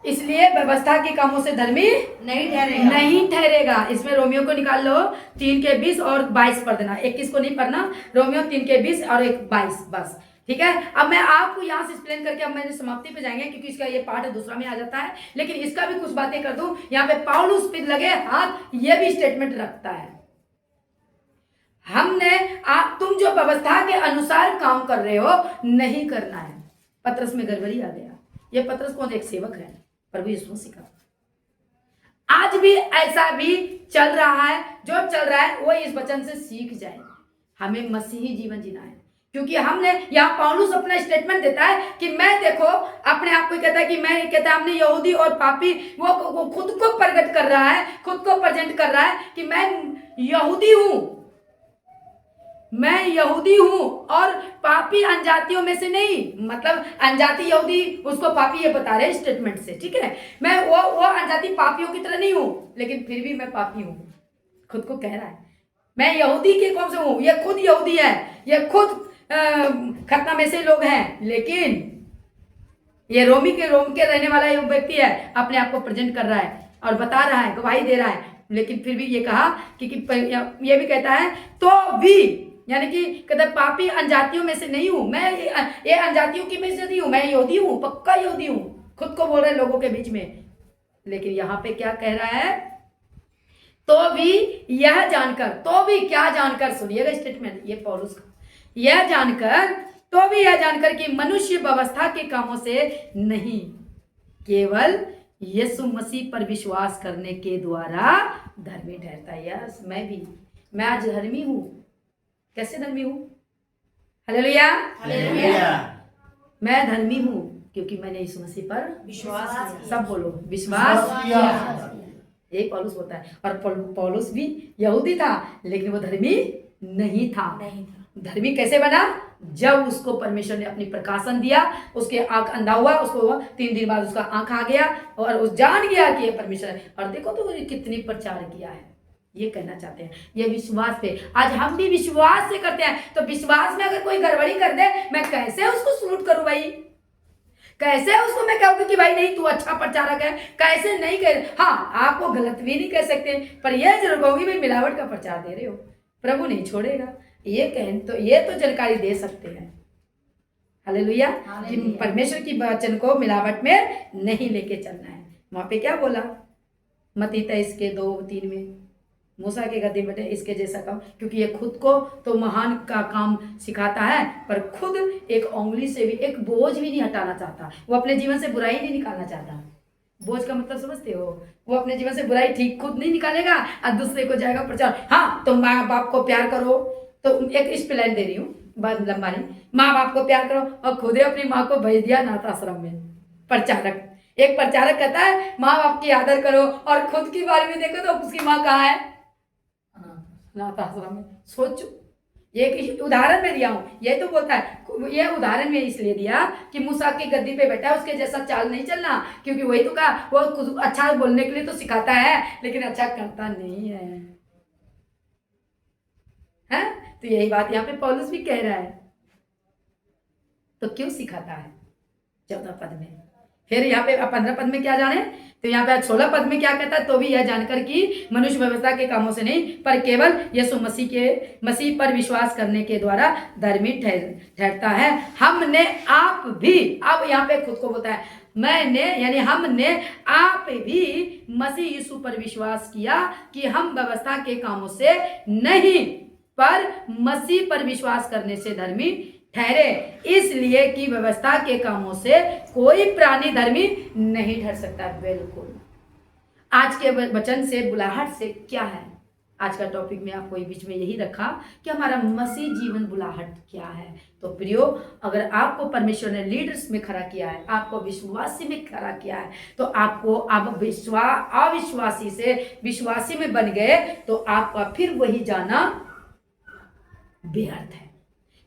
इसलिए व्यवस्था के कामों से धर्मी नहीं ठहरेगा। इसमें रोमियो को निकाल लो, 3 के 20 और 22 पढ़ देना, 21 को नहीं पढ़ना। रोमियो 3 के 20 और 22, बस, ठीक है। अब मैं आपको यहाँ से एक्सप्लेन करके अब मैंने समाप्ति पे जाएंगे, क्योंकि इसका ये पार्ट दूसरा में आ जाता है, लेकिन इसका भी कुछ बातें कर दूं। यहाँ पे पौलुस पे लगे हाथ ये भी स्टेटमेंट रखता है, हमने तुम जो व्यवस्था के अनुसार काम कर रहे हो नहीं करना है। पतरस में गड़बड़ी आ गया। ये पतरस कौन? एक सेवक है प्रभु यीशु मसीह का। आज भी ऐसा भी चल रहा है, जो चल रहा है वो इस वचन से सीख जाए। हमें मसीही जीवन जीना है, क्योंकि हमने यहाँ पौलुस अपना स्टेटमेंट देता है कि मैं, देखो, अपने आप को कहता है कि मैं, कहता है हमने यहूदी और पापी, वो खुद को प्रकट कर रहा है, खुद को प्रेजेंट कर रहा है कि मैं यहूदी हूं, मैं यहूदी हूं और पापी अनजातियों में से नहीं। मतलब अनजाति यहूदी उसको पापी ये बता रहे स्टेटमेंट से, ठीक है। मैं वो अनजाति पापियों की तरह नहीं हूं, लेकिन फिर भी मैं पापी हूं, खुद को कह रहा है। मैं यहूदी के कौन से हूं? ये खुद यहूदी है, ये खुद खतना में से लोग हैं, लेकिन ये रोम के रहने वाला ये व्यक्ति है, अपने आप को प्रेजेंट कर रहा है और बता रहा है, गवाही दे रहा है। लेकिन फिर भी ये कहा कि ये भी कहता है तो भी, यानी कि कहते पापी अनजातियों में से नहीं हूं, मैं ये अनजातियों की में से नहीं हूं, मैं यहूदी हूं, पक्का यहूदी हूं, खुद को बोल रहे लोगों के बीच में। लेकिन यहां पे क्या कह रहा है? तो भी यह जानकर, तो भी क्या जानकर, सुनिएगा स्टेटमेंट ये पौलुस का, यह जानकर, तो भी यह जानकर कि मनुष्य व्यवस्था के कामों से नहीं, केवल यीशु मसीह पर विश्वास करने के द्वारा धर्मी ठहरता है। यस, मैं आज धर्मी हूं। कैसे धर्मी हूं? Hallelujah, hallelujah. मैं धर्मी हूं क्योंकि मैंने यीशु मसीह पर विश्वास सब बोलो विश्वास किया। यही पौलुस होता है। और पौलुस भी यहूदी था लेकिन वो धर्मी नहीं था। धर्मी कैसे बना? जब उसको परमेश्वर ने अपनी प्रकाशन दिया, उसके आंख अंधा हुआ, उसको 3 दिन बाद उसका आंख आ गया और उस जान गया कि ये परमेश्वर है। और देखो तो कितनी प्रचार किया है। ये कहना चाहते हैं ये विश्वास पे। आज हम भी विश्वास से करते हैं, तो विश्वास में अगर कोई गड़बड़ी कर दे, मैं कैसे उसको सलूट करूं भाई? कैसे उसको मैं कहूंगी कि भाई नहीं तू अच्छा प्रचारक है? कैसे नहीं कह, हाँ आपको गलत भी नहीं कह सकते, पर यह जरूर कहूंगी भाई मिलावट का प्रचार दे रहे हो, प्रभु नहीं छोड़ेगा। ये कहें तो ये तो जानकारी दे सकते हैं। हालेलुया, कि परमेश्वर की वचन को मिलावट में नहीं लेके चलना है। वहां पे क्या बोला? मत्ती 23:2-3 में, मूसा के गद्दी बेटे इसके जैसा काम, क्योंकि ये खुद को तो महान का काम सिखाता है पर खुद एक उंगली से भी एक बोझ भी नहीं हटाना चाहता। वो अपने जीवन से बुराई नहीं निकालना चाहता। बोझ का मतलब समझते हो? वो अपने जीवन से बुराई ठीक खुद नहीं निकालेगा और दूसरे को जाएगा प्रचार। हाँ, तो माँ बाप को प्यार करो, तो एक एक्सप्लेन दे रही हूँ बहुत लंबा नहीं। माँ बाप को प्यार करो और खुद ही अपनी माँ को भेज दिया नाथ आश्रम में। प्रचारक, एक प्रचारक कहता है माँ बाप की आदर करो और खुद की बारे में देखो तो उसकी माँ कहाँ है? नाथ आश्रम में। सोचो, एक उदाहरण में दिया हूँ। ये तो बोलता है, ये उदाहरण में इसलिए दिया कि मूसा की गद्दी पे बैठा है, उसके जैसा चाल नहीं चलना, क्योंकि वही तो कहा वो कुछ अच्छा बोलने के लिए तो सिखाता है लेकिन अच्छा करता नहीं है, हैं? तो यही बात यहाँ पे पौलुस भी कह रहा है। तो क्यों सिखाता है? 14 पद में। फिर यहाँ पे 15 पद में क्या जाने, तो यहाँ पे 16 पद में क्या कहता है? तो भी यह जानकर कि मनुष्य व्यवस्था के कामों से नहीं पर केवल यीशु मसीह पर विश्वास करने के द्वारा धर्मी ठहरता है। हमने आप भी, अब यहाँ पे खुद को बोलता है मैंने, यानी हमने आप भी मसीह यीशु पर विश्वास किया कि हम व्यवस्था के कामों से नहीं पर मसीह पर विश्वास करने से धर्मी ठहरे, इसलिए कि व्यवस्था के कामों से कोई प्राणी धर्मी नहीं ठहर सकता। बिल्कुल। आज के वचन से, बुलाहट से क्या है? आज का टॉपिक में आपको बीच में यही रखा कि हमारा मसीह जीवन बुलाहट क्या है। तो प्रियो, अगर आपको परमेश्वर ने लीडर्स में खड़ा किया है, आपको विश्वासी में खड़ा किया है, तो आपको आप अविश्वासी से विश्वासी में बन गए तो आपका फिर वही जाना बेअर्थ है।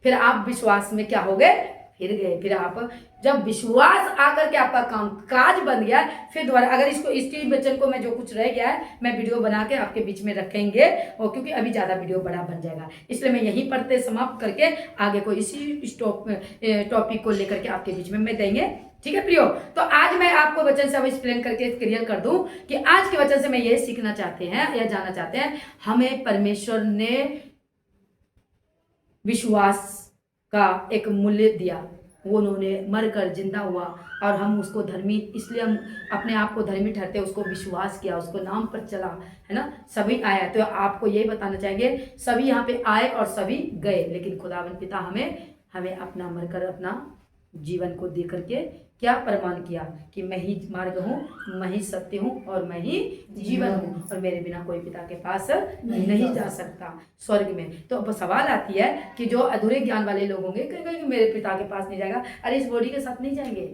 फिर आप विश्वास में क्या हो गए? फिर गए। फिर आप जब विश्वास आकर के आपका काम काज बन गया, फिर दोबारा अगर इसकी वचन को मैं जो कुछ रह गया है मैं वीडियो बना के आपके बीच में रखेंगे, और क्योंकि अभी ज़्यादा वीडियो बड़ा बन जाएगा, इसलिए मैं यहीं पर समाप्त करके आगे को इसी टॉपिक को लेकर के आपके बीच में मैं देंगे। ठीक है प्रियो? तो आज मैं आपको वचन से अब एक्सप्लेन करके क्लियर कर दूं कि आज के वचन से मैं ये सीखना चाहते हैं या जानना चाहते हैं, हमें परमेश्वर ने विश्वास का एक मूल्य दिया, वो उन्होंने मरकर जिंदा हुआ और हम उसको धर्मी, इसलिए हम अपने आप को धर्मी ठहरते, उसको विश्वास किया, उसको नाम पर चला, है ना? सभी आया। तो आपको यही बताना चाहेंगे, सभी यहाँ पे आए और सभी गए, लेकिन खुदावंद पिता हमें अपना मरकर अपना जीवन को दे करके क्या प्रमाण किया कि मैं ही मार्ग हूँ, मैं ही सत्य हूँ और मैं ही जीवन हूँ, और मेरे बिना कोई पिता के पास नहीं जा सकता स्वर्ग में। तो अब सवाल आती है कि जो अधूरे ज्ञान वाले लोग होंगे, कहेंगे मेरे पिता के पास नहीं जाएगा। अरे इस बॉडी के साथ नहीं जाएंगे,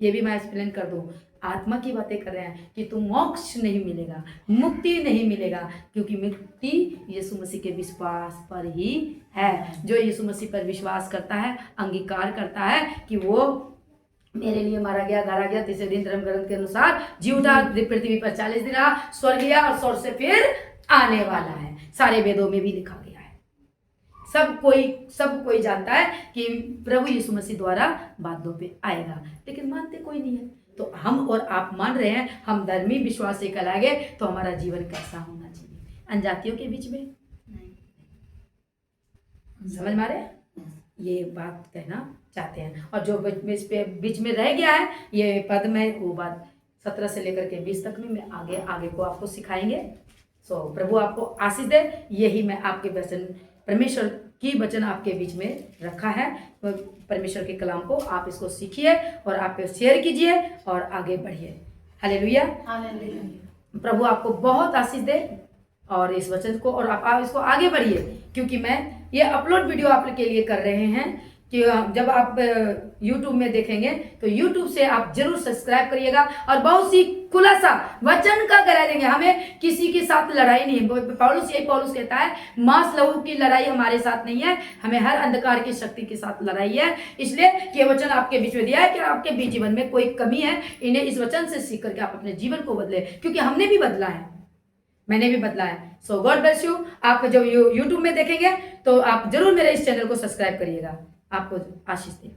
ये भी मैं एक्सप्लेन कर दूं। आत्मा की बातें कर रहे हैं कि तुम मोक्ष नहीं मिलेगा, मुक्ति नहीं मिलेगा, क्योंकि मुक्ति यीशु मसीह के विश्वास पर ही है। जो यीशु मसीह पर विश्वास करता है, अंगीकार करता है कि वो मेरे लिए मारा गया, गाड़ा गया, तीसरे दिन धर्म ग्रंथ के अनुसार जी उठा, पृथ्वी पर 40 दिन रहा, स्वर्ग गया और स्वर्ग से फिर आने वाला है। सारे वेदों में भी लिखा गया है। सब कोई जानता है कि प्रभु यीशु मसीह द्वारा बादलों पे आएगा, लेकिन मानते कोई नहीं है। तो हम और आप मान रहे हैं, हम धर्मी विश्वासी कहलाएंगे, तो हमारा जीवन कैसा होना चाहिए? अनजातियों के बीच में समझ मारे? ये बात कहना चाहते हैं। और जो बीच में रह गया है ये पद में, वो बात 17 से लेकर के 20 तक में मैं आगे को आपको सिखाएंगे। सो प्रभु आपको आशीष दे। यही मैं आपके वचन, परमेश्वर की वचन आपके बीच में रखा है। परमेश्वर के कलाम को आप इसको सीखिए और आप शेयर कीजिए और आगे बढ़िए। हालेलुया। प्रभु आपको बहुत आशीष दे और इस वचन को, और आप इसको आगे बढ़िए, क्योंकि मैं ये अपलोड वीडियो आपके लिए कर रहे हैं कि जब आप YouTube में देखेंगे तो YouTube से आप जरूर सब्सक्राइब करिएगा और बहुत सी खुलासा वचन का करा देंगे। हमें किसी के साथ लड़ाई नहीं है। पौलुस कहता है, मांस लहू की लड़ाई हमारे साथ नहीं है, हमें हर अंधकार की शक्ति के साथ लड़ाई है। इसलिए ये वचन आपके बीच में दिया है कि आपके भी जीवन में कोई कमी है, इन्हें इस वचन से सीख करके आप अपने जीवन को बदले, क्योंकि हमने भी बदला है, मैंने भी बदला है। सो गॉड ब्लेस यू। आप जब YouTube में देखेंगे तो आप जरूर मेरे इस चैनल को सब्सक्राइब करिएगा। आपको आशीष दे।